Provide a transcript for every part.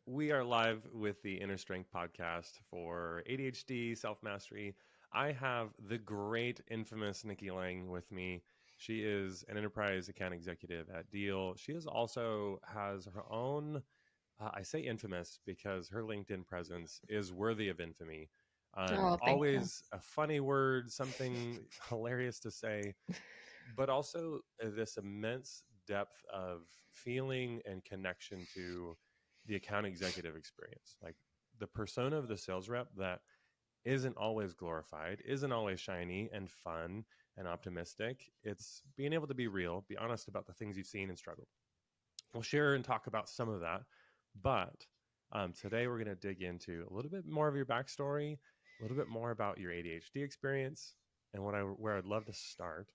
We are live with the Inner Strength podcast for ADHD, self mastery. I have the great, infamous Nikki Lang with me. She is an enterprise account executive at Deal. She is also has her own, I say infamous because her LinkedIn presence is worthy of infamy. Oh, thank you. Always a funny word, something hilarious to say, but also this immense depth of feeling and connection to the account executive experience. Like the persona of the sales rep that isn't always glorified, isn't always shiny and fun and optimistic. It's being able to be real, be honest about the things you've seen and struggled. We'll share and talk about some of that. But today we're going to dig into a little bit more of your backstory, a little bit more about your ADHD experience. And where I'd love to start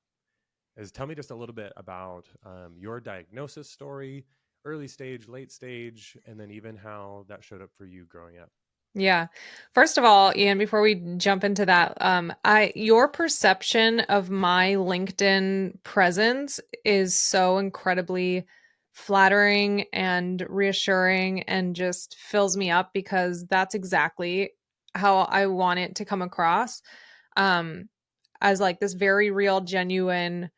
is tell me just a little bit about your diagnosis story, early stage, late stage, and then even how that showed up for you growing up. Yeah. First of all, Ian, before we jump into that, your perception of my LinkedIn presence is so incredibly flattering and reassuring and just fills me up because that's exactly how I want it to come across. Um, as like this very real, genuine,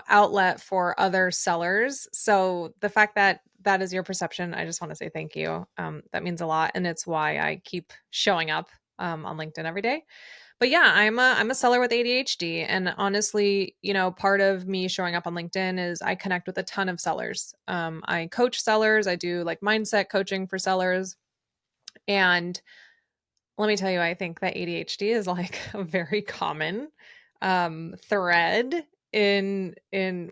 outlet for other sellers. So the fact that that is your perception, I just want to say thank you. That means a lot, and it's why I keep showing up on LinkedIn every day. But yeah, I'm a seller with ADHD, and honestly, part of me showing up on LinkedIn is I connect with a ton of sellers. I coach sellers. I do like mindset coaching for sellers, and let me tell you, I think that ADHD is like a very common thread in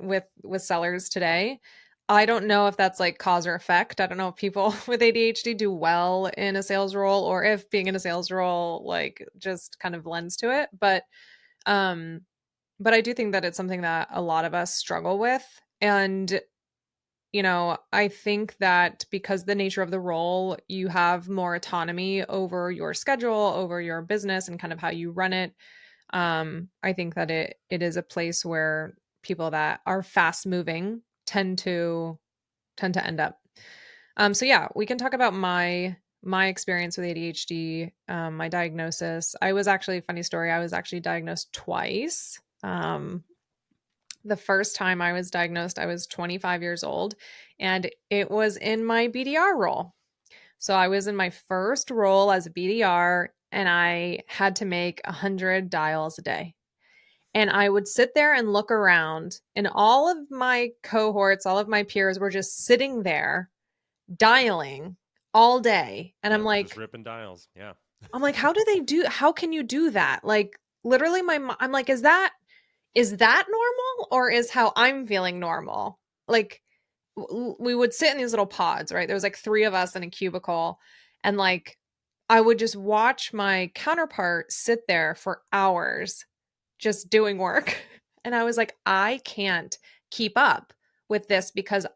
with sellers today. I don't know if that's like cause or effect. I don't know if people with ADHD do well in a sales role or if being in a sales role like just kind of lends to it. Um but I do think that it's something that a lot of us struggle with. And I think that because the nature of the role, you have more autonomy over your schedule, over your business, and kind of how you run it. I think that it is a place where people that are fast moving tend to end up. So yeah, we can talk about my experience with ADHD, my diagnosis. I was actually funny story. I was actually diagnosed twice. The first time I was diagnosed, I was 25 years old, and it was in my BDR role. So I was in my first role as a BDR, and I had to make 100 dials a day. And I would sit there and look around, and all of my cohorts, all of my peers were just sitting there dialing all day. And Yep, just ripping dials. Yeah. I'm like, how can you do that? Like literally I'm like, is that normal or is how I'm feeling normal? Like we would sit in these little pods, right? There was like three of us in a cubicle, and like I would just watch my counterpart sit there for hours just doing work. And I was like, I can't keep up with this because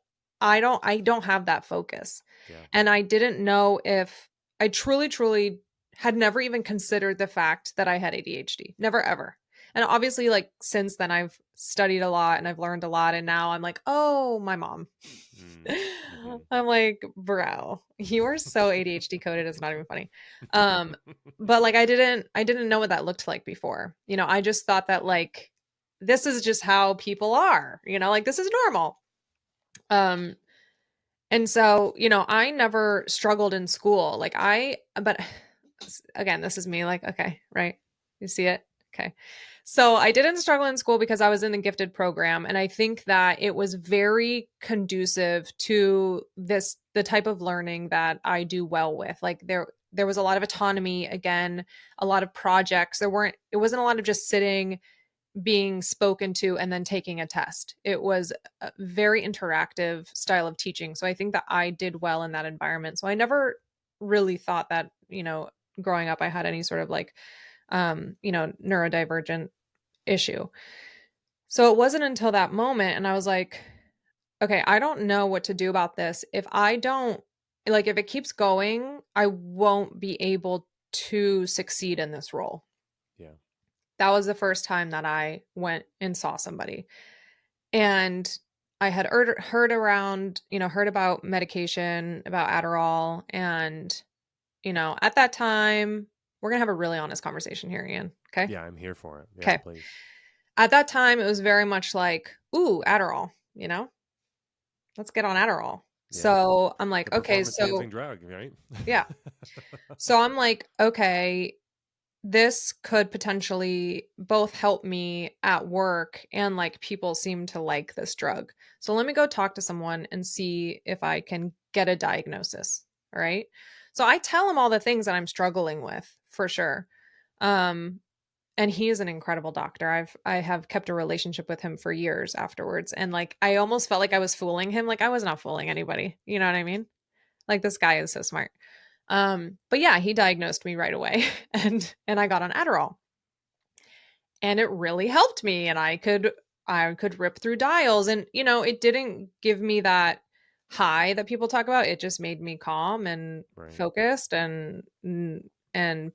I don't have that focus. Yeah. And I didn't know if I truly had never even considered the fact that I had ADHD. Never ever. And obviously like since then I've studied a lot and I've learned a lot, and now I'm like, "Oh, my mom." Mm-hmm. I'm like, "Bro, you are so ADHD coded, it's not even funny." Um but like I didn't know what that looked like before. I just thought that like this is just how people are, like this is normal. Um and so, I never struggled in school. But again, this is me like, okay, right? You see it? Okay. So I didn't struggle in school because I was in the gifted program. And I think that it was very conducive to the type of learning that I do well with. Like there was a lot of autonomy, again, a lot of projects. It wasn't a lot of just sitting, being spoken to, and then taking a test. It was a very interactive style of teaching. So I think that I did well in that environment. So I never really thought that, growing up, I had any sort of like, neurodivergent issue. So it wasn't until that moment, and I was like, okay, I don't know what to do about this. If I don't, like, if it keeps going, I won't be able to succeed in this role. Yeah. That was the first time that I went and saw somebody. And I had heard about medication, about Adderall, and at that time, we're gonna have a really honest conversation here, Ian. Okay. Yeah, I'm here for it. Yeah, Okay. please. At that time, it was very much like, ooh, Adderall, let's get on Adderall. Yeah. So I'm like, The okay, performance so enhancing drug, right? yeah. So I'm like, okay, this could potentially both help me at work and like people seem to like this drug. So let me go talk to someone and see if I can get a diagnosis. All right. So I tell him all the things that I'm struggling with for sure. Um, and he is an incredible doctor. I have kept a relationship with him for years afterwards. And like I almost felt like I was fooling him. Like I was not fooling anybody. You know what I mean? Like this guy is so smart. But yeah, he diagnosed me right away and I got on Adderall. And it really helped me and I could rip through dials and it didn't give me that high that people talk about. It just made me calm and Right. focused and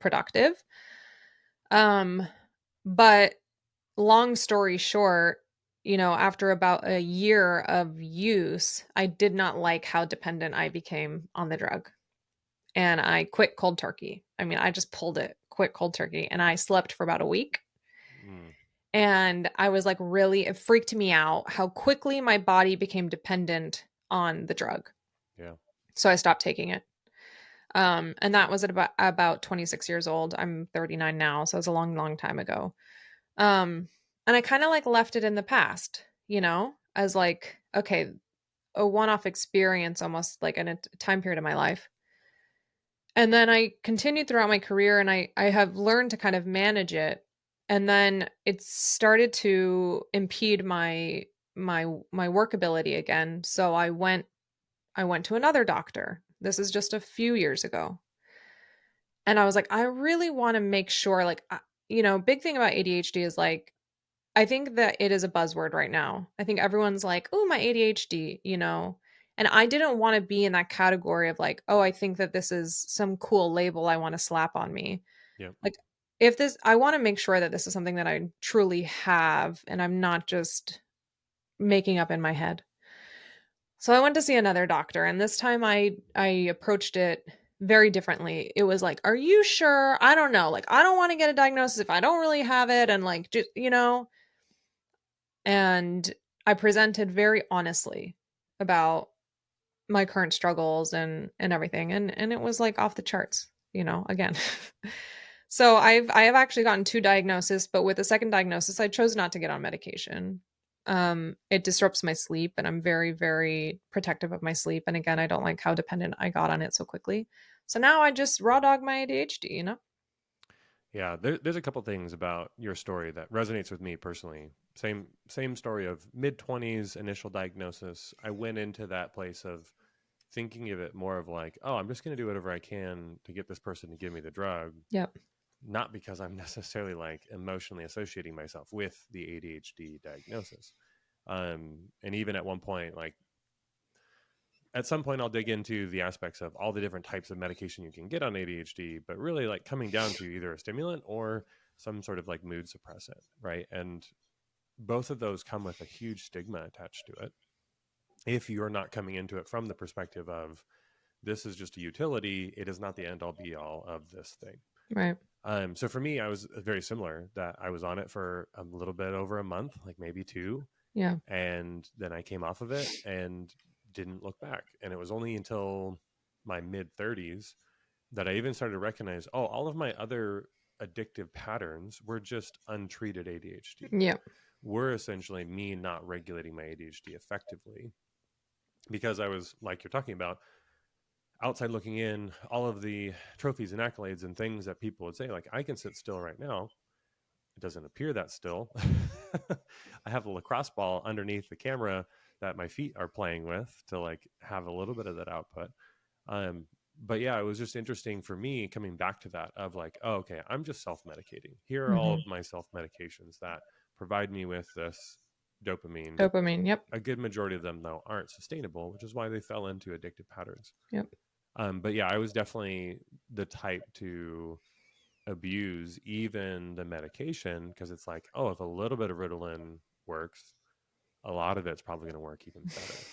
productive. Um but long story short, after about a year of use, I did not like how dependent I became on the drug. And I quit cold turkey. I mean, I just pulled it, quit cold turkey, and I slept for about a week. Mm, And I was like, really, it freaked me out how quickly my body became dependent on the drug. yeah. So I stopped taking it. And that was at about 26 years old. I'm 39 now, so it was a long, long time ago. Um, and I kind of like left it in the past, as like, okay, a one-off experience, almost like in a time period of my life. And then I continued throughout my career and I have learned to kind of manage it. And then it started to impede my work ability again. So I went to another doctor. This is just a few years ago. And I was like, I really want to make sure like big thing about ADHD is like I think that it is a buzzword right now. I think everyone's like, "Oh, my ADHD." And I didn't want to be in that category of like, "Oh, I think that this is some cool label I want to slap on me." Yep. Like if this I want to make sure that this is something that I truly have and I'm not just making up in my head. So I went to see another doctor and this time I approached it very differently. It was like, "Are you sure? I don't know. Like I don't want to get a diagnosis if I don't really have it and like just. And I presented very honestly about my current struggles and everything and it was like off the charts, again. So I have actually gotten two diagnoses, but with the second diagnosis I chose not to get on medication. It disrupts my sleep and I'm very very protective of my sleep and again I don't like how dependent I got on it so quickly. So now I just raw dog my ADHD. Yeah, there's a couple things about your story that resonates with me personally. Same story of mid 20s initial diagnosis. I went into that place of thinking of it more of like, oh, I'm just going to do whatever I can to get this person to give me the drug, Yep. not because I'm necessarily like emotionally associating myself with the ADHD diagnosis. And even at one point, like at some point I'll dig into the aspects of all the different types of medication you can get on ADHD, but really like coming down to either a stimulant or some sort of like mood suppressant, right? And both of those come with a huge stigma attached to it. If you're not coming into it from the perspective of this is just a utility, it is not the end all be all of this thing. Right. So for me, I was very similar that I was on it for a little bit over a month, like maybe two, Yeah. and then I came off of it and didn't look back. And it was only until my mid 30s that I even started to recognize, oh, all of my other addictive patterns were just untreated ADHD. Yeah. Were essentially me not regulating my ADHD effectively because I was, like you're talking about, outside looking in, all of the trophies and accolades and things that people would say, like, I can sit still right now. It doesn't appear that still. I have a lacrosse ball underneath the camera that my feet are playing with to like have a little bit of that output. Um, but yeah, it was just interesting for me coming back to that of like, oh, okay, I'm just self medicating. Here are all Mhm. of my self medications that provide me with this dopamine. Dopamine. Yep. A good majority of them, though, aren't sustainable, which is why they fell into addictive patterns. Yep. But yeah, I was definitely the type to abuse even the medication because it's like, oh, if a little bit of Ritalin works, a lot of it's probably going to work even better.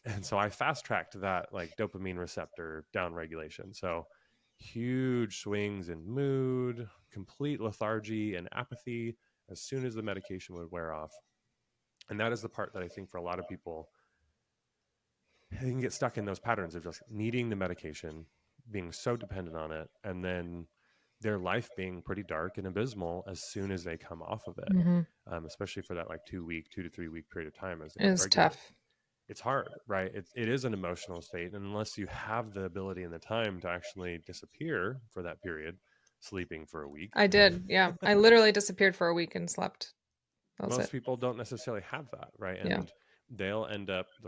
And so I fast tracked that like dopamine receptor down regulation. So huge swings in mood, complete lethargy and apathy as soon as the medication would wear off. And that is the part that I think for a lot of people, they can get stuck in those patterns of just needing the medication, being so dependent on it, and then their life being pretty dark and abysmal as soon as they come off of it, Mm-hmm. especially for that like 2 week, 2 to 3 week period of time as they It don't is regulate. tough. It's hard, right? It is an emotional state. And unless you have the ability and the time to actually disappear for that period, sleeping for a week, I did. Yeah. I literally disappeared for a week and slept. That was most it. people don't necessarily have that, right? Yeah. And they'll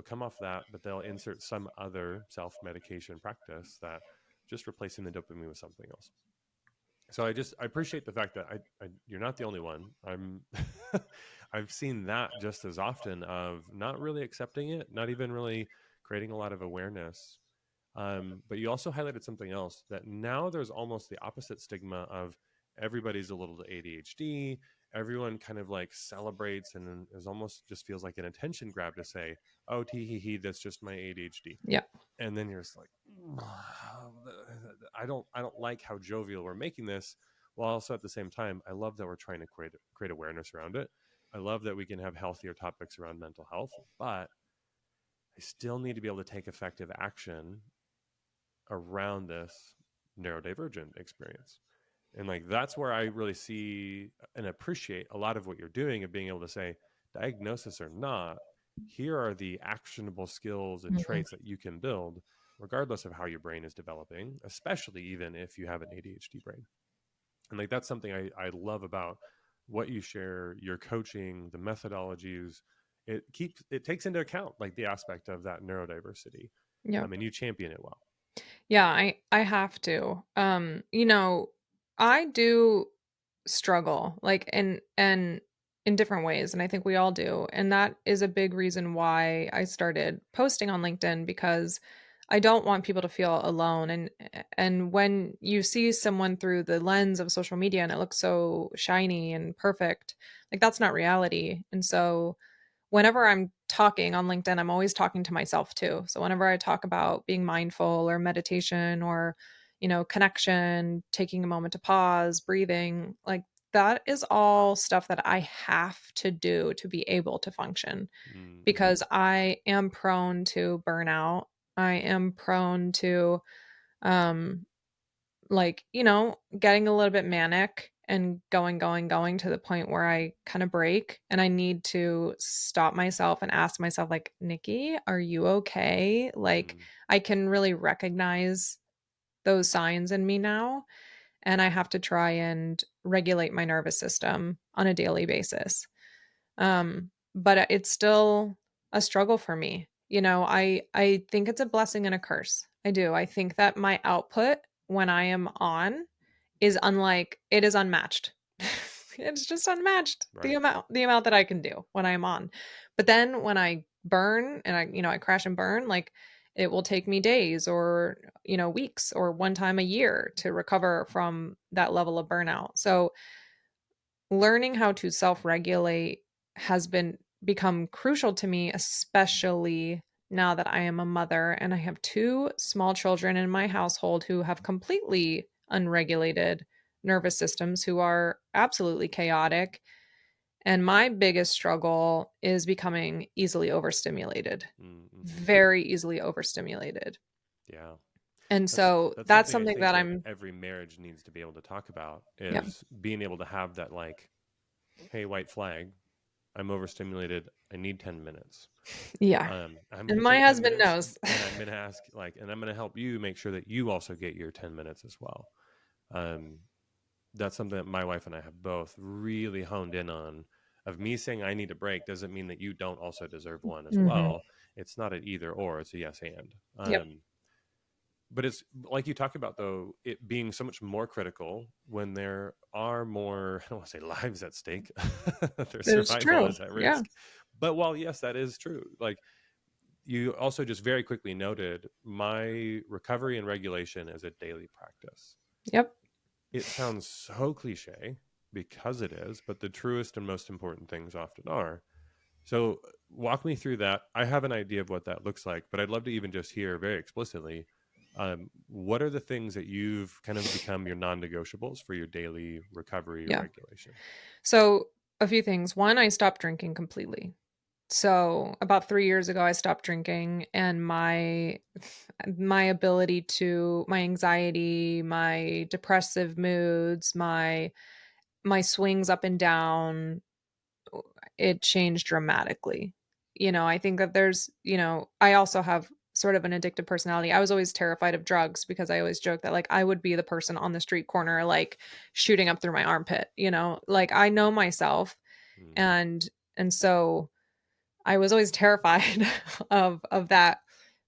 come off that, but they'll insert some other self medication practice that just replacing the dopamine with something else. So I appreciate the fact that you're not the only one. I've seen that just as often of not really accepting it, not even really creating a lot of awareness. But you also highlighted something else that now there's almost the opposite stigma of everybody's a little ADHD. Everyone kind of like celebrates and is almost just feels like an attention grab to say, "Oh, tee hee hee, that's just my ADHD." Yeah. And then you're just like, I don't like how jovial we're making this, while also at the same time I love that we're trying to create awareness around it. I love that we can have healthier topics around mental health, but I still need to be able to take effective action around this neurodivergent experience. And like that's where I really see and appreciate a lot of what you're doing of being able to say, diagnosis or not, here are the actionable skills and Mhm. traits that you can build regardless of how your brain is developing, especially even if you have an ADHD brain. And like that's something I love about what you share, your coaching, the methodologies. It takes into account like the aspect of that neurodiversity. Yeah. And you champion it well. Yeah, I have to. I do struggle like in different ways, and I think we all do. And that is a big reason why I started posting on LinkedIn, because I don't want people to feel alone. And when you see someone through the lens of social media and it looks so shiny and perfect, like that's not reality. And so whenever I'm talking on LinkedIn, I'm always talking to myself too. So whenever I talk about being mindful or meditation or, connection, taking a moment to pause, breathing, like that is all stuff that I have to do to be able to function, Mm-hmm. because I am prone to burnout. I am prone to um like, getting a little bit manic and going to the point where I kind of break, and I need to stop myself and ask myself, like, Nikki, are you okay? Like, Mm, I can really recognize those signs in me now, and I have to try and regulate my nervous system on a daily basis. But it's still a struggle for me. I think it's a blessing and a curse. I do. I think that my output when I am on it is unmatched. It's just unmatched, right. the amount that I can do when I'm on. But then when I burn and I crash and burn, like it will take me days or, weeks or one time a year to recover from that level of burnout. So learning how to self-regulate has become crucial to me, especially now that I am a mother and I have two small children in my household who have completely unregulated nervous systems, who are absolutely chaotic. And my biggest struggle is becoming easily overstimulated, Mm-hmm. very easily overstimulated. Yeah. And That's so that's that's something I something think that that I'm, every marriage needs to be able to talk about yeah, is being able to have that like, hey, white flag, I'm overstimulated. I need 10 minutes. yeah. I'm going And to my take 10 husband minutes knows. and I'm going to ask like, and I'm going to help you make sure that you also get your 10 minutes as well. Um, that's something that my wife and I have both really honed in on. Of me saying I need a break doesn't mean that you don't also deserve one as Mhm. well. It's not an either or, it's a yes and. Yep. But it's like you talk about though, it being so much more critical when there are more, I don't want to say lives at stake, their It's survival true. is at Yeah. risk. But while yes, that is true, like you also just very quickly noted, my recovery and regulation is a daily practice. Yep. It sounds so cliche because it is, but the truest and most important things often are. So walk me through that. I have an idea of what that looks like, but I'd love to even just hear very explicitly, what are the things that you've kind of become your non-negotiables for your daily recovery or Yeah. regulation? So, a few things. One, I stopped drinking completely. So, about 3 years ago I stopped drinking, and my ability to my anxiety, my depressive moods, my swings up and down, it changed dramatically. I think that I also have sort of an addictive personality. I was always terrified of drugs because I always joke that like I would be the person on the street corner like shooting up through my armpit, Like I know myself, Mm, and so I was always terrified of that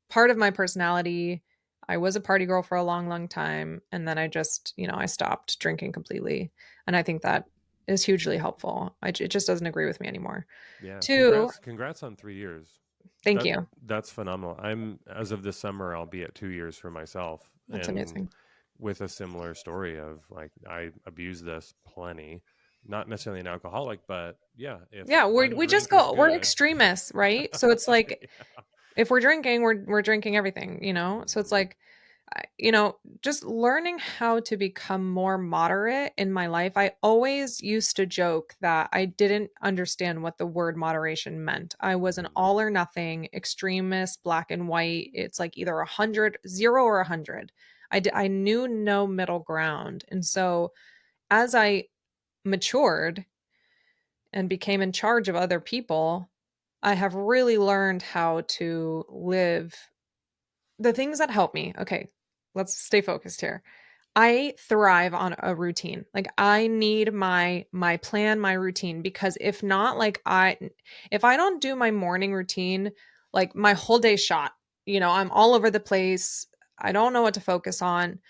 part of my personality. I was a party girl for a long, long time, and then I just, I stopped drinking completely, and I think that is hugely helpful. It just doesn't agree with me anymore. yeah. Two, Congrats on 3 years. thank That you. that's phenomenal. I'm as of this summer, I'll be at 2 years for myself, That's and amazing. with a similar story of like I abuse this plenty. Not necessarily an alcoholic, but yeah, if Yeah, one we just drink is go. We're good, extremists, right? So it's like yeah. if we're drinking, we're drinking everything, So it's Hmm. like just learning how to become more moderate in my life. I always used to joke that I didn't understand what the word moderation meant. I was an Hmm. all or nothing extremist, black and white. It's like either 100, 0 or 100. I knew no middle ground. And so as I matured and became in charge of other people, I have really learned how to live the things that help me. Okay, let's stay focused here. I thrive on a routine. Like I need my plan, my routine because if not like if I don't do my morning routine, like my whole day's shot. I'm all over the place. I don't know what to focus on.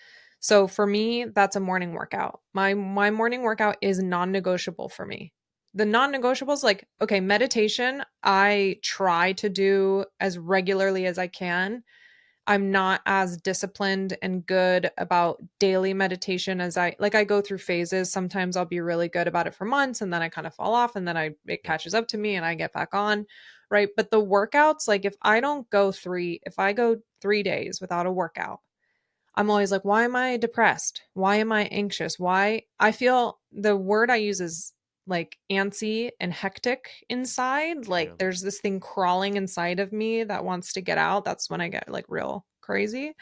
So for me, that's a morning workout. My morning workout is non-negotiable for me. The non-negotiables like okay, meditation, I try to do as regularly as I can. I'm not as disciplined and good about daily meditation as I go through phases. Sometimes I'll be really good about it for months and then I kind of fall off and then it Yep. catches up to me and I get back on, right? But the workouts, like if I go 3 days without a workout, I'm always like, why am I depressed? Why am I anxious? Why I feel the word I use is like antsy and hectic inside. Like Yeah. there's this thing crawling inside of me that wants to get out. That's when I get like real crazy.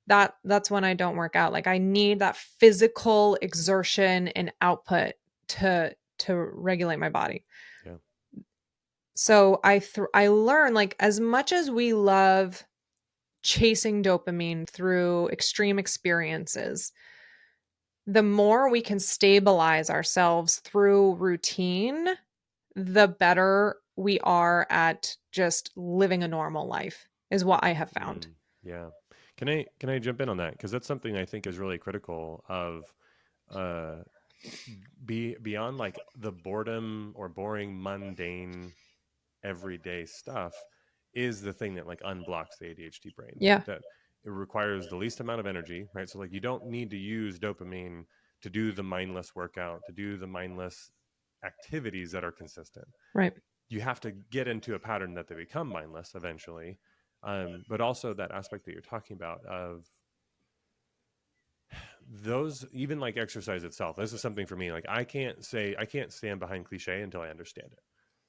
That's when I don't work out. Like I need that physical exertion and output to regulate my body. Yeah. So I learn like as much as we love chasing dopamine through extreme experiences, the more we can stabilize ourselves through routine, the better we are at just living a normal life, is what I have found. Mm, yeah. Can I jump in on that? Because that's something I think is really critical of uh be beyond like the boredom or boring, mundane, everyday stuff is the thing that like unblocks the ADHD brain. Yeah, That it requires the least amount of energy, right? So like you don't need to use dopamine to do the mindless workout, to do the mindless activities that are consistent. right. You have to get into a pattern that they become mindless eventually. But also that aspect that you're talking about of those, even like exercise itself, this is something for me, like I can't stand behind cliche until I understand it.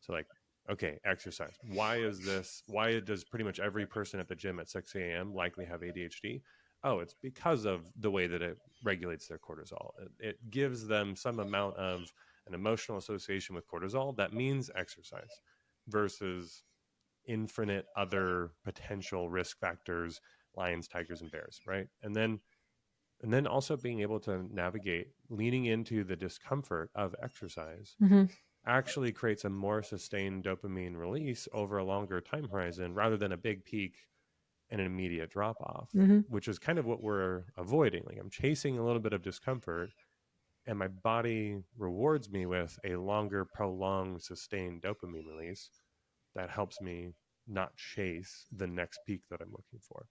So like, okay, exercise, why does pretty much every person at the gym at 6 a.m. likely have ADHD? Oh, it's because of the way that it regulates their cortisol. It gives them some amount of an emotional association with cortisol that means exercise versus infinite other potential risk factors, lions, tigers, and bears, right? And then also being able to navigate leaning into the discomfort of exercise Hmm. actually creates a more sustained dopamine release over a longer time horizon rather than a big peak and an immediate drop off, Hmm. which is kind of what we're avoiding. Like I'm chasing a little bit of discomfort and my body rewards me with a longer, prolonged, sustained dopamine release that helps me not chase the next peak that I'm looking for.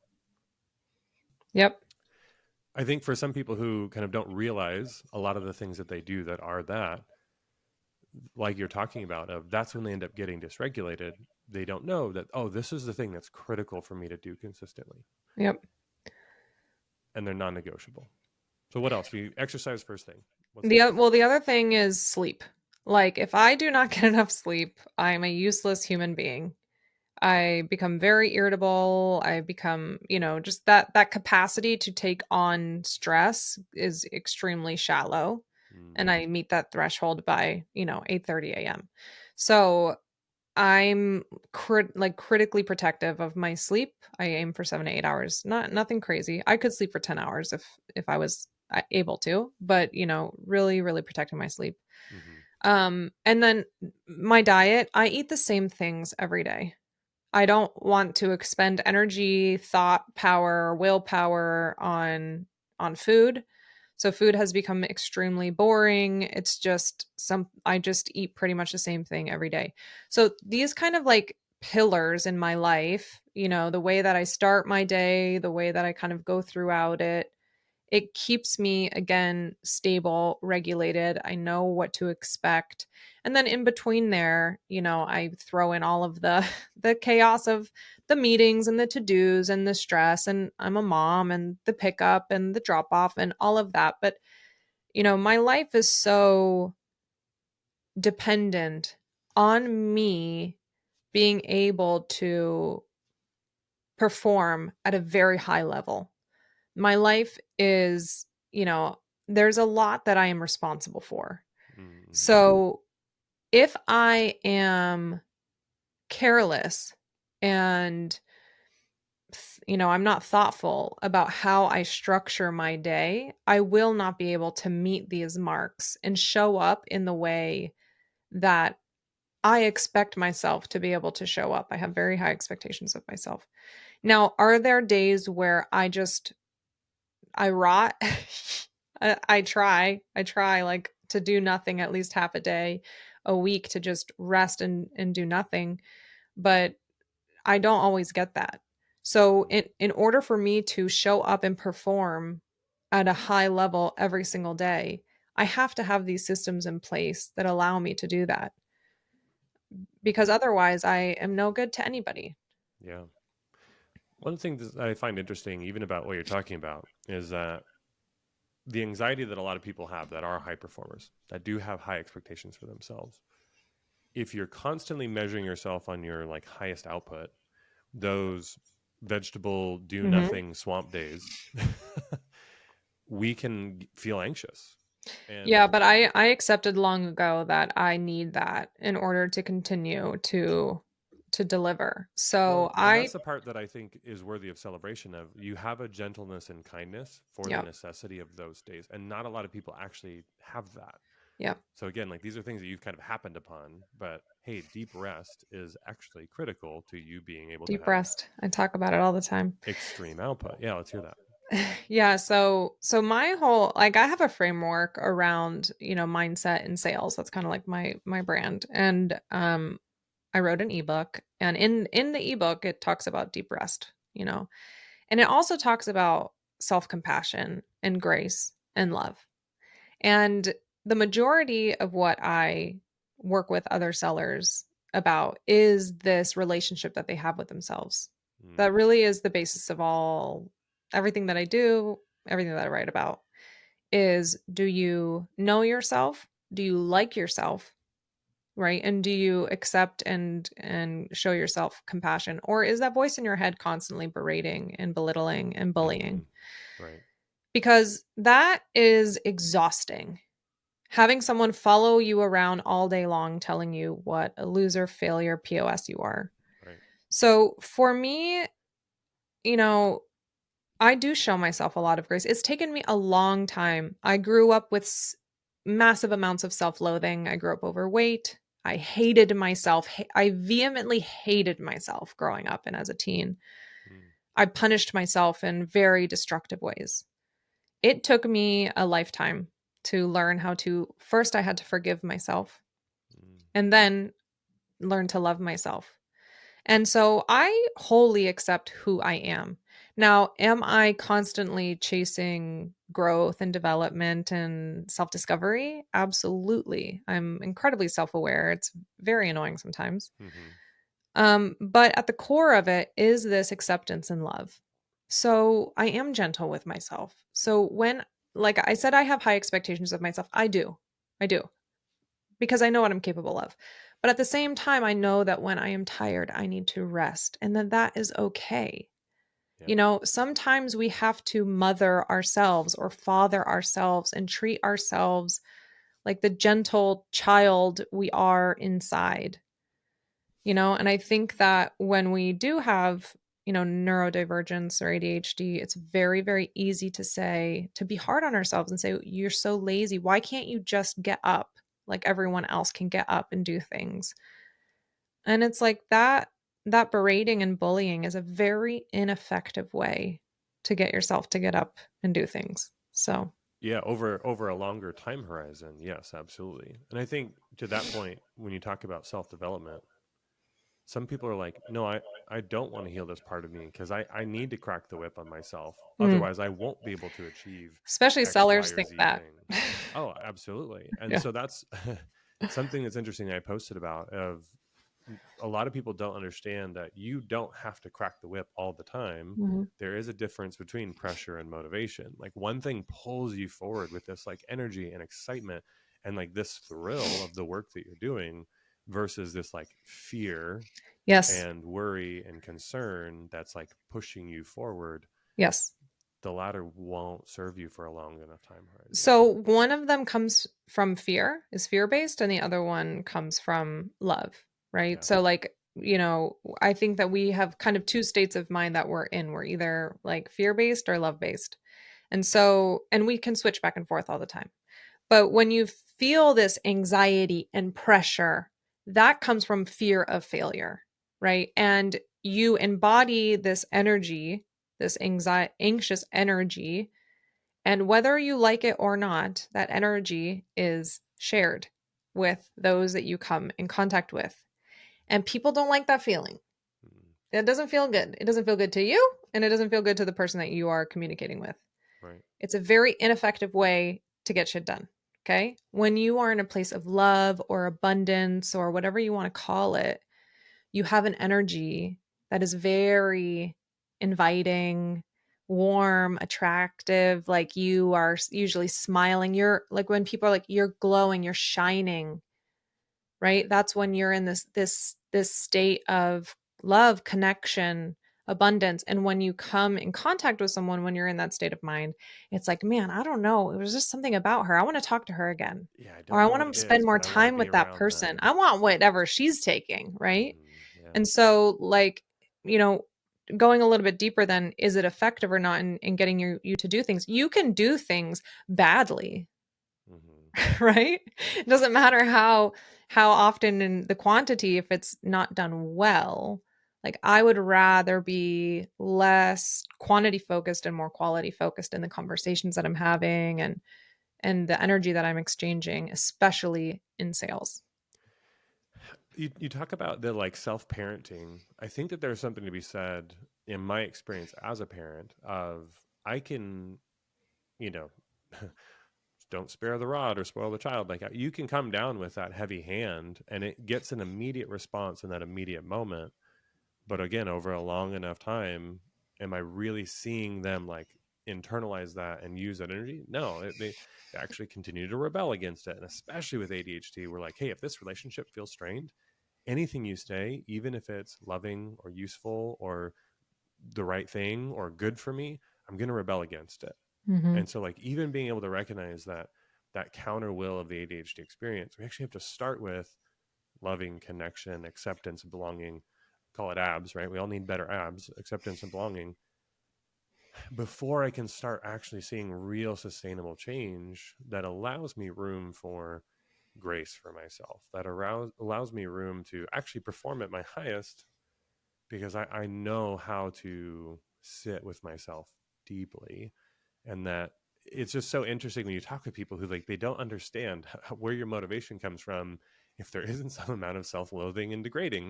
Yep. I think for some people who kind of don't realize a lot of the things that they do that are that, like you're talking about, of that's when they end up getting dysregulated. They don't know that, oh, this is the thing that's critical for me to do consistently, Yep. and they're non-negotiable. So what else? We exercise first thing. What's The next? well, the other thing is sleep. Like if I do not get enough sleep, I'm a useless human being. I become very irritable. I become, just that capacity to take on stress is extremely shallow. Mm, And I meet that threshold by, 8:30 a.m. So I'm critically protective of my sleep. I aim for 7 to 8 hours. Nothing crazy. I could sleep for 10 hours if I was able to, but really, really protecting my sleep. mm-hmm, And then my diet, I eat the same things every day. I don't want to expend energy, thought power, willpower on food. So food has become extremely boring. It's just I just eat pretty much the same thing every day. So these kind of like pillars in my life, the way that I start my day, the way that I kind of go throughout it, it keeps me again stable, regulated. I know what to expect. And then in between there, I throw in all of the the chaos of the meetings and the to-dos and the stress, and I'm a mom and the pickup and the drop off and all of that. But my life is so dependent on me being able to perform at a very high level. My life is, there's a lot that I am responsible for. mm-hmm, So if I am careless and, I'm not thoughtful about how I structure my day, I will not be able to meet these marks and show up in the way that I expect myself to be able to show up. I have very high expectations of myself. Now, are there days where I rot? I try like to do nothing at least half a day a week to just rest and do nothing, but I don't always get that. So mm, in order for me to show up and perform at a high level every single day, I have to have these systems in place that allow me to do that because otherwise I am no good to anybody. yeah. One thing that I find interesting, even about what you're talking about, is that the anxiety that a lot of people have that are high performers, that do have high expectations for themselves. If you're constantly measuring yourself on your like highest output, those vegetable do Mhm. nothing swamp days, we can feel anxious. Yeah, And but I accepted long ago that I need that in order to continue to deliver. So well, and I that's the part that I think is worthy of celebration. Of you have a gentleness and kindness for the yeah, necessity of those days, and not a lot of people actually have that. yeah. So again, like these are things that you've kind of happened upon, but hey, deep rest is actually critical to you being able to Deep have rest. I talk about it all the time. extreme output. Yeah, let's hear that. Yeah, so my whole like I have a framework around, mindset and sales. That's kind of like my brand. And I wrote an ebook, and in the ebook it talks about deep rest, And it also talks about self-compassion and grace and love. And the majority of what I work with other sellers about is this relationship that they have with themselves. Mm, That really is the basis of everything that I do, everything that I write about is, do you know yourself? Do you like yourself? Right? And do you accept and show yourself compassion? Or is that voice in your head constantly berating and belittling and mm-hmm. bullying? Right. Because that is exhausting. Having someone follow you around all day long telling you what a loser, failure, POS you are. Right. So for me, you know, I do show myself a lot of grace. It's taken me a long time. I grew up with massive amounts of self loathing. I grew up overweight. I hated myself. I vehemently hated myself growing up and as a teen. Mm, I punished myself in very destructive ways. It took me a lifetime to learn how to, first, I had to forgive myself mm, and then learn to love myself. And so I wholly accept who I am. Now, am I constantly chasing growth and development and self-discovery, absolutely. I'm incredibly self-aware. It's very annoying sometimes. Mm-hmm. But at the core of it is this acceptance and love. So I am gentle with myself. So when, like I said, I have high expectations of myself. I do. I do. Because I know what I'm capable of. But at the same time, I know that when I am tired, I need to rest and then that is okay. Yeah. You know, sometimes we have to mother ourselves or father ourselves and treat ourselves like the gentle child we are inside, you know? And I think that when we do have, you know, neurodivergence or ADHD, it's very, very easy to say, to be hard on ourselves and say, you're so lazy. Why can't you just get up like everyone else can get up and do things? And it's like that berating and bullying is a very ineffective way to get yourself to get up and do things. So, Yeah, over a longer time horizon. Yes, absolutely. And I think to that point, when you talk about self-development, some people are like, no, I don't want to heal this part of me because I need to crack the whip on myself. mm, Otherwise, I won't be able to achieve especially X, Y, sellers or think Z that. thing. Oh, absolutely. And Yeah. so that's something that's interesting I posted about of a lot of people don't understand that you don't have to crack the whip all the time. Mhm. There is a difference between pressure and motivation. Like one thing pulls you forward with this like energy and excitement and like this thrill of the work that you're doing versus this like fear Yes. and worry and concern that's like pushing you forward. Yes. The latter won't serve you for a long enough time horizon. So one of them comes from fear, is fear-based, and the other one comes from love, right? Yeah. So like, you know, I think that we have kind of two states of mind that we're in. We're either like fear-based or love-based. And so, and we can switch back and forth all the time. But when you feel this anxiety and pressure, that comes from fear of failure, right? And you embody this energy, this anxious energy, and whether you like it or not, that energy is shared with those that you come in contact with. And people don't like that feeling. Mm, It doesn't feel good. It doesn't feel good to you, and it doesn't feel good to the person that you are communicating with. right. It's a very ineffective way to get shit done. Okay. When you are in a place of love or abundance or whatever you want to call it, you have an energy that is very inviting, warm, attractive. Like you are usually smiling. You're like when people are like, you're glowing, you're shining, right? That's when you're in this state of love, connection, abundance. And when you come in contact with someone when you're in that state of mind, it's like, man, I don't know, it was just something about her. I want to talk to her again. Yeah, I Or don't I know what want it to spend is, more but I want to time be with that around person. them. I want whatever she's taking, right? Yeah. And so like, you know, going a little bit deeper then, is it effective or not in getting you to do things? You can do things badly, Hmm. right? It doesn't matter how often in the quantity if it's not done well. Like I would rather be less quantity focused and more quality focused in the conversations that I'm having and the energy that I'm exchanging, especially in sales. You talk about the like self parenting. I think that there's something to be said in my experience as a parent of I can, you know, don't spare the rod or spoil the child. Like you can come down with that heavy hand and it gets an immediate response in that immediate moment. But again, over a long enough time, am I really seeing them like internalize that and use that energy? No, they actually continue to rebel against it. And especially with ADHD, we're like, hey, if this relationship feels strained, anything you say, even if it's loving or useful or the right thing or good for me, I'm going to rebel against it. Mm-hmm. And so, like, even being able to recognize that counter will of the ADHD experience, we actually have to start with loving, connection, acceptance, belonging. Call it abs, right? We all need better abs, acceptance and belonging. Before I can start actually seeing real sustainable change that allows me room for grace for myself, that allows me room to actually perform at my highest because I know how to sit with myself deeply. And that it's just so interesting when you talk to people who like they don't understand where your motivation comes from if there isn't some amount of self-loathing and degrading.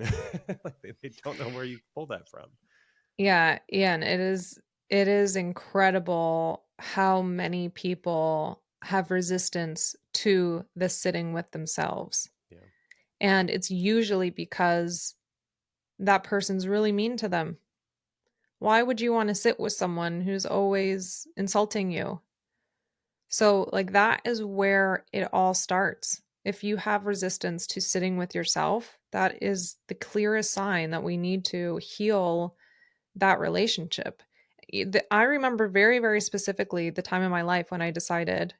Like they don't know where you pull that from. Yeah, yeah, and it is incredible how many people have resistance to the sitting with themselves. Yeah. And it's usually because that person's really mean to them. Why would you want to sit with someone who's always insulting you? So, like, that is where it all starts. If you have resistance to sitting with yourself, that is the clearest sign that we need to heal that relationship. I remember very, very specifically the time in my life when I decided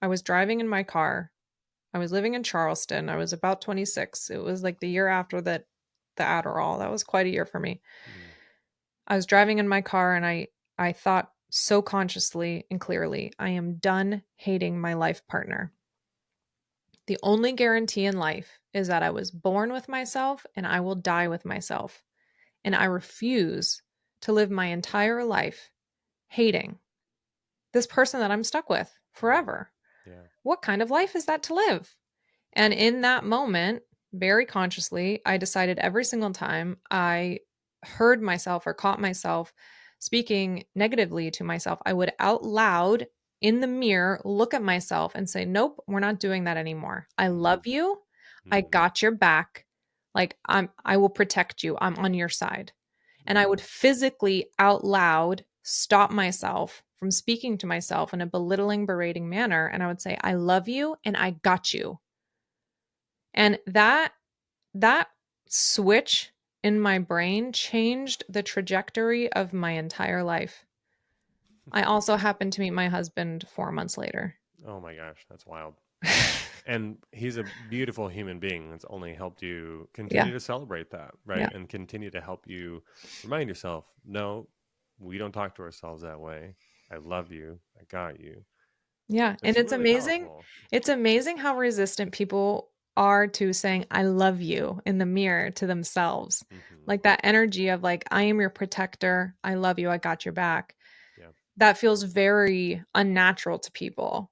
I was driving in my car. I was living in Charleston. I was about 26. It was like the year after the Adderall. That was quite a year for me. Mm. I was driving in my car and I thought so consciously and clearly, I am done hating my life partner. The only guarantee in life is that I was born with myself and I will die with myself. And I refuse to live my entire life hating this person that I'm stuck with Mm. forever. Yeah. What kind of life is that to live? And in that moment, very consciously, I decided every single time I heard myself or caught myself speaking negatively to myself, I would out loud in the mirror look at myself and say, "Nope, we're not doing that anymore. I love Mm. you. I Mm. got your back. Like I will protect you. I'm on your side." And I Mm. would physically out loud stop myself from speaking to myself in a belittling, berating manner. And I would say, "I love you and I got you." And that switch in my brain changed the trajectory of my entire life. I also happened to meet my husband 4 months later. Oh my gosh, that's wild. And he's a beautiful human being that's only helped you Yeah. continue to celebrate that, Yeah. right? And continue to help you remind yourself, no, we don't talk to ourselves that way. I love you. I got you. Yeah, and It's really powerful. it's amazing how resistant people are to saying "I love you" in the mirror to themselves. Hmm. Like that energy of like, "I am your protector. I love you. I got your back." Yeah. That feels very unnatural to people.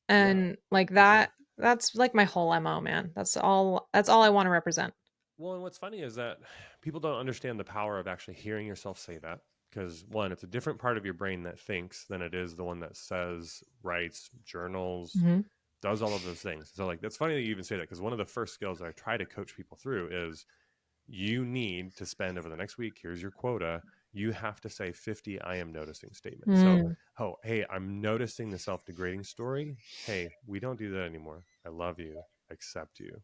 Yeah, And like for sure. that's like my whole MO, man. That's all I want to represent. Well, and what's funny is that people don't understand the power of actually hearing yourself say that. Because one, it's a different part of your brain that thinks than it is the one that says, writes, journals, Mhm. does all of those things. So, like, that's funny that you even say that because one of the first skills I try to coach people through is you need to spend over the next week. Here's your quota. You have to say 50 I am noticing statements. So, Mm. oh, hey, I'm noticing the self degrading story. Hey, we don't do that anymore. I love you, accept you.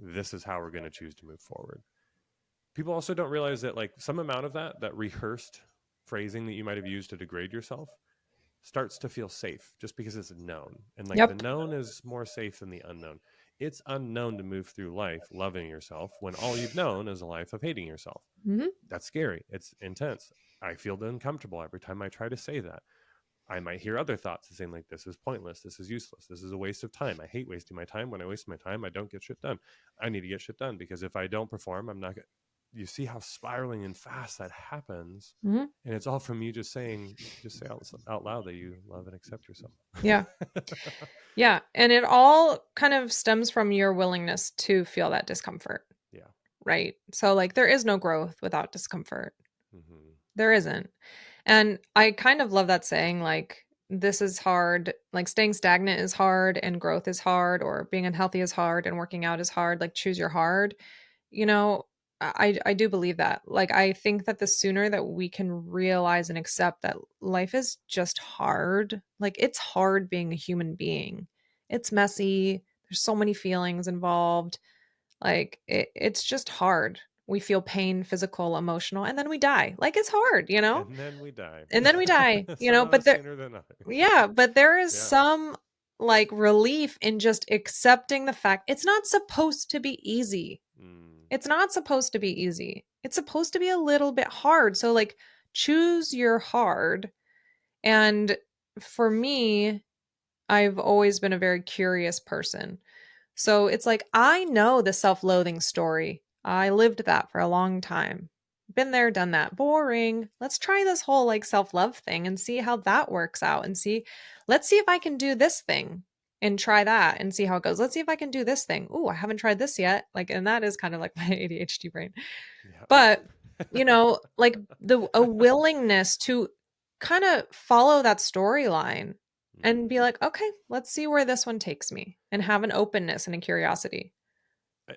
This is how we're going to choose to move forward. People also don't realize that, like, some amount of that rehearsed phrasing that you might have used to degrade yourself starts to feel safe just because it's known. And like the Yep. known is more safe than the unknown. It's unknown to move through life loving yourself when all you've known is a life of hating yourself. Mhm. That's scary. It's intense. I feel uncomfortable every time I try to say that. I might hear other thoughts saying, like, this is pointless. This is useless. This is a waste of time. I hate wasting my time. When I waste my time, I don't get shit done. I need to get shit done because if I don't perform, I'm not. You see how spiraling and fast that happens. Mhm. And it's all from you just saying, just say out loud that you love and accept yourself. Yeah. Yeah, and it all kind of stems from your willingness to feel that discomfort, Yeah. right? So like there is no growth without discomfort. Hmm. There isn't. And I kind of love that saying, like, this is hard, like staying stagnant is hard and growth is hard, or being unhealthy is hard and working out is hard. Like, choose your hard. You know, I do believe that. Like, I think that the sooner that we can realize and accept that life is just hard, like, it's hard being a human being, it's messy. There's so many feelings involved. Like, it's just hard. We feel pain, physical, emotional, and then we die. Like, it's hard, you know? And then we die. And then we die, you Some know, of but us there sooner than others. yeah, but there is Yeah. some, like, relief in just accepting the fact it's not supposed to be easy. Mm. It's not supposed to be easy. It's supposed to be a little bit hard. So, like, choose your hard. And for me, I've always been a very curious person. So it's like, I know the self loathing story. I lived that for a long time. Been there, done that. Boring. Let's try this whole like self love thing and see how that works out and see, let's see if I can do this thing and try that and see how it goes. Let's see if I can do this thing. Ooh, I haven't tried this yet. Like, and that is kind of like my ADHD brain. But, you know, like a willingness to kind of follow that storyline and be like, okay, let's see where this one takes me, and have an openness and a curiosity.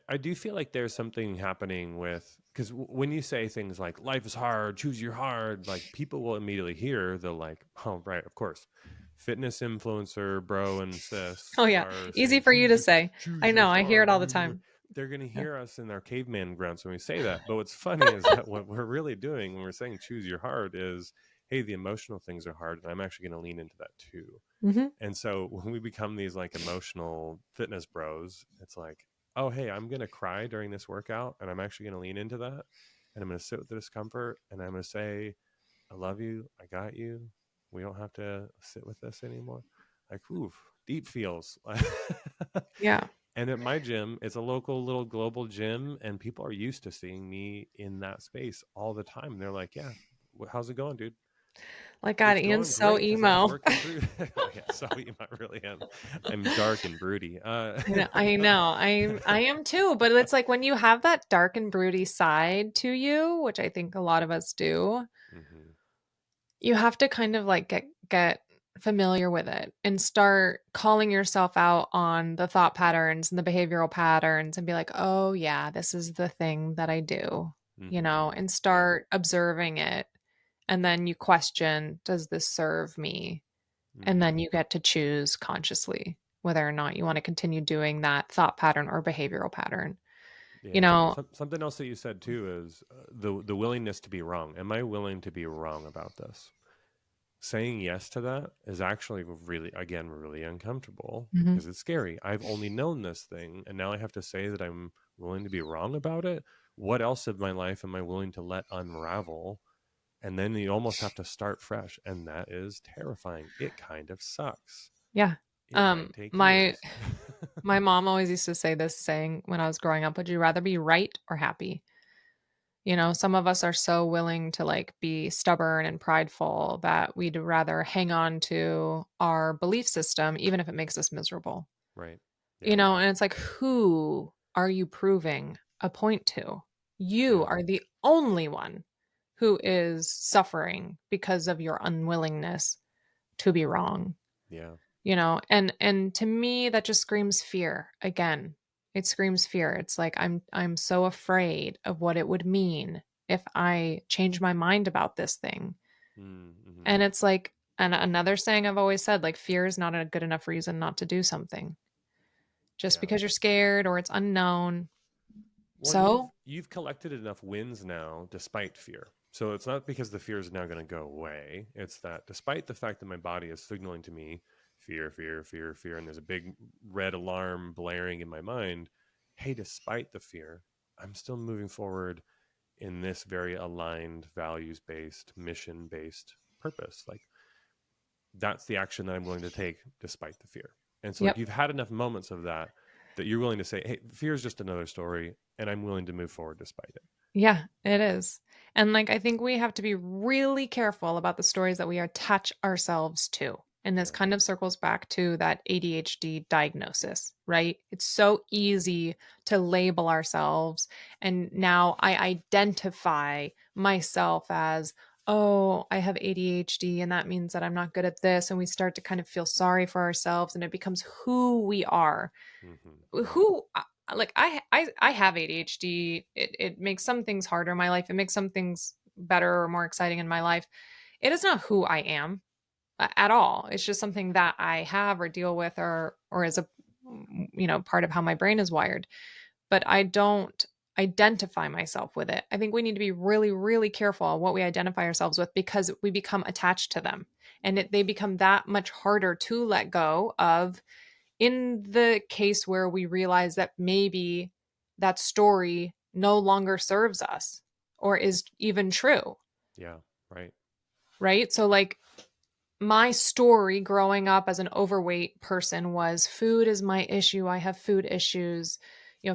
I do feel like there's something happening with, because when you say things like life is hard, choose your hard, like people will immediately hear the like, oh, right, of course. Fitness influencer, bro, and sis Oh, yeah. are Easy saying, for you to say. choose I your know. I hear it hard. all the time. They're going to Yeah. hear us in our caveman grunts when we say that. But what's funny is that what we're really doing when we're saying choose your hard is, hey, the emotional things are hard. And I'm actually going to lean into that too. Hmm. And so when we become these like emotional fitness bros, it's like, oh, hey, I'm going to cry during this workout and I'm actually going to lean into that. And I'm going to sit with the discomfort and I'm going to say, I love you. I got you. We don't have to sit with this anymore. Like, oof, deep feels. Yeah. And at my gym, it's a local little global gym, and people are used to seeing me in that space all the time. They're like, yeah, how's it going, dude? Like, God, It's Ian's going so great because I'm emo. working through. Oh, yeah, so I really am. I'm dark and broody. I know. I am too, but it's like when you have that dark and broody side to you, which I think a lot of us do, Mhm. you have to kind of like get familiar with it and start calling yourself out on the thought patterns and the behavioral patterns and be like, "Oh yeah, this is the thing that I do." Mhm. And Yeah. start observing it. And then you question, does this serve me? And then Mhm. you get to choose consciously whether or not you want to continue doing that thought pattern or behavioral pattern. You Yeah. know, Something else that you said too is the willingness to be wrong. Am I willing to be wrong about this? Saying yes to that is actually really, again, really uncomfortable mhm. because it's scary. I've only known this thing, and now I have to say that I'm willing to be wrong about it. What else of my life am I willing to let unravel? And then you almost have to start fresh, and that is terrifying. It kind of sucks. Yeah. It might take My years. my mom always used to say this saying when I was growing up, would you rather be right or happy? Some of us are so willing to like be stubborn and prideful that we'd rather hang on to our belief system even if it makes us miserable. Right. Yeah. And it's like, who are you proving a point to? You Yeah. are the only one who is suffering because of your unwillingness to be wrong. Yeah. And to me that just screams fear. Again, it screams fear. It's like I'm so afraid of what it would mean if I change my mind about this thing. Mm-hmm. And it's like, and another saying I've always said, like, fear is not a good enough reason not to do something just Yeah. because you're scared or it's unknown. Well, So you've collected enough wins now despite fear. So it's not because the fear is now going to go away. It's that despite the fact that my body is signaling to me fear, fear, fear, fear, and there's a big red alarm blaring in my mind, hey, despite the fear, I'm still moving forward in this very aligned, values based, mission based purpose. Like that's the action that I'm willing to take despite the fear. And so like yep. you've had enough moments of that that you're willing to say, hey, fear is just another story and I'm willing to move forward despite it. Yeah, it is. And like I think we have to be really careful about the stories that we attach ourselves to. And this Yeah. kind of circles back to that ADHD diagnosis, right? It's so easy to label ourselves. And now I identify myself as, oh, I have ADHD, and that means that I'm not good at this. And we start to kind of feel sorry for ourselves, and it becomes who we are. Right. Who like I have ADHD. It makes some things harder in my life. It makes some things better or more exciting in my life. It is not who I am at all. It's just something that I have or deal with, or is a part of how my brain is wired. But I don't identify myself with it. I think we need to be really, really careful on what we identify ourselves with because we become attached to them, and they become that much harder to let go of in the case where we realize that maybe that story no longer serves us or is even true, Yeah. Right. right? So, like, my story growing up as an overweight person was food is my issue. I have food issues.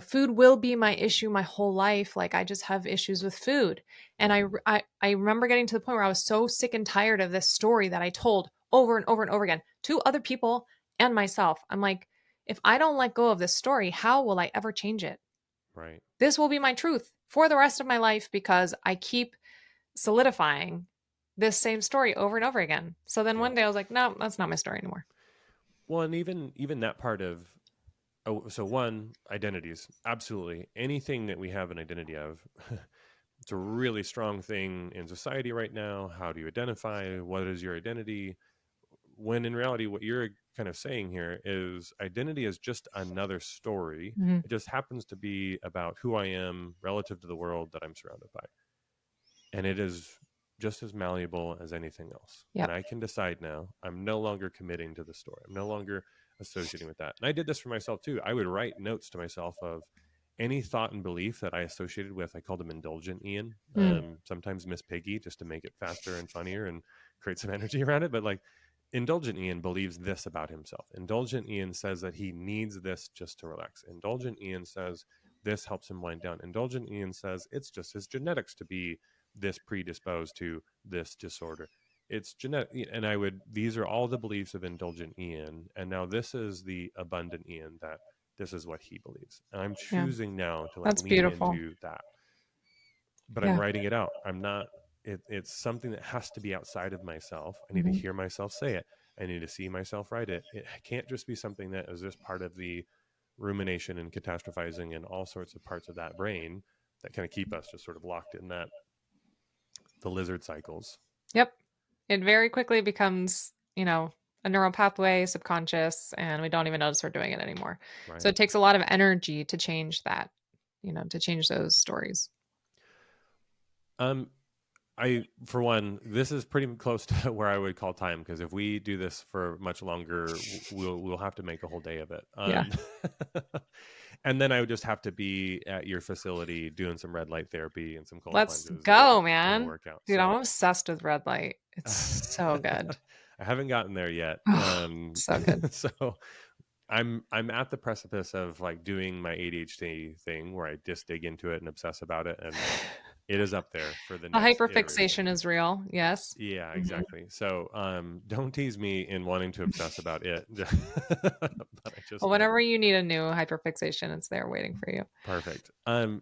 Food will be my issue my whole life. Like, I just have issues with food. And Mm-hmm. I remember getting to the point where I was so sick and tired of this story that I told over and over and over again to other people and myself. I'm like, if I don't let go of this story, how will I ever change it? Right. This will be my truth for the rest of my life because I keep solidifying this same story over and over again. So then Yeah. one day I was like, no, that's not my story anymore. Well, and even that part of, oh, so one, identities, absolutely anything that we have an identity of. It's a really strong thing in society right now. How do you identify? What is your identity? When in reality, what you're kind of saying here is identity is just another story. Mhm. It just happens to be about who I am relative to the world that I'm surrounded by. And it is just as malleable as anything else. And Yep. I can decide now, I'm no longer committing to the story. I'm no longer associating with that. And I did this for myself too. I would write notes to myself of any thought and belief that I associated with. I called them indulgent Ian, Mm. sometimes Miss Piggy, just to make it faster and funnier and create some energy around it. But like, indulgent Ian believes this about himself. Indulgent Ian says that he needs this just to relax. Indulgent Ian says this helps him wind down. Indulgent Ian says it's just his genetics to be this predisposed to this disorder. It's genetic. And I would, these are all the beliefs of indulgent Ian. And now this is the abundant Ian, that this is what he believes. And I'm Yeah. choosing now to like That's lean beautiful. into that, but I'm Yeah. writing it out. I'm not, it's something that has to be outside of myself. I need to Mhm. hear myself say it. I need to see myself write it. It can't just be something that is just part of the rumination and catastrophizing and all sorts of parts of that brain that kind of keep us just sort of locked in that, the lizard cycles. Yep. It very quickly becomes, a neural pathway, subconscious, and we don't even notice we're doing it anymore. So Right. it takes a lot of energy to change that, to change those stories. Um, I, for one, this is pretty close to where I would call time, because if we do this for much longer, we'll have to make a whole day of it. Yeah. And then I would just have to be at your facility doing some red light therapy and some cold Let's plunges go, and a man. workout. Dude, I'm So obsessed with red light. It's so good. I haven't gotten there yet. So good. So I'm at the precipice of like doing my ADHD thing where I just dig into it and obsess about it, and it is up there for the The next iteration. hyperfixation is real. Yes. Yeah, Mhm. exactly. So don't tease me in wanting to obsess about it. But I just Well, know. whenever you need a new hyperfixation, it's there waiting for you. Perfect.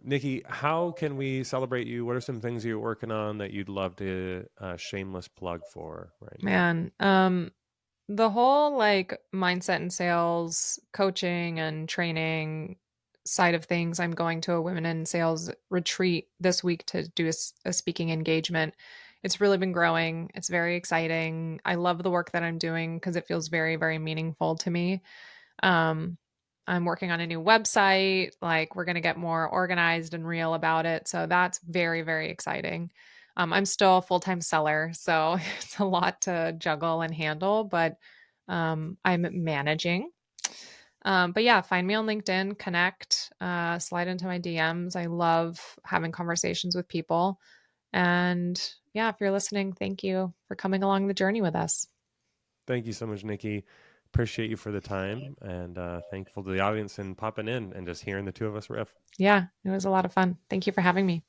Nikki, how can we celebrate you? What are some things you're working on that you'd love to shameless plug for right now? Man, the whole like mindset and sales coaching and training side of things, I'm going to a women in sales retreat this week to do a speaking engagement. It's really been growing. It's very exciting. I love the work that I'm doing because it feels very, very meaningful to me. Um, I'm working on a new website. Like, we're going to get more organized and real about it. So that's very, very exciting. I'm still a full time seller. So it's a lot to juggle and handle, but I'm managing. But yeah, find me on LinkedIn, connect, slide into my DMs. I love having conversations with people. And yeah, if you're listening, thank you for coming along the journey with us. Thank you so much, Nikki. Appreciate you for the time, and thankful to the audience and popping in and just hearing the two of us riff. Yeah, it was a lot of fun. Thank you for having me.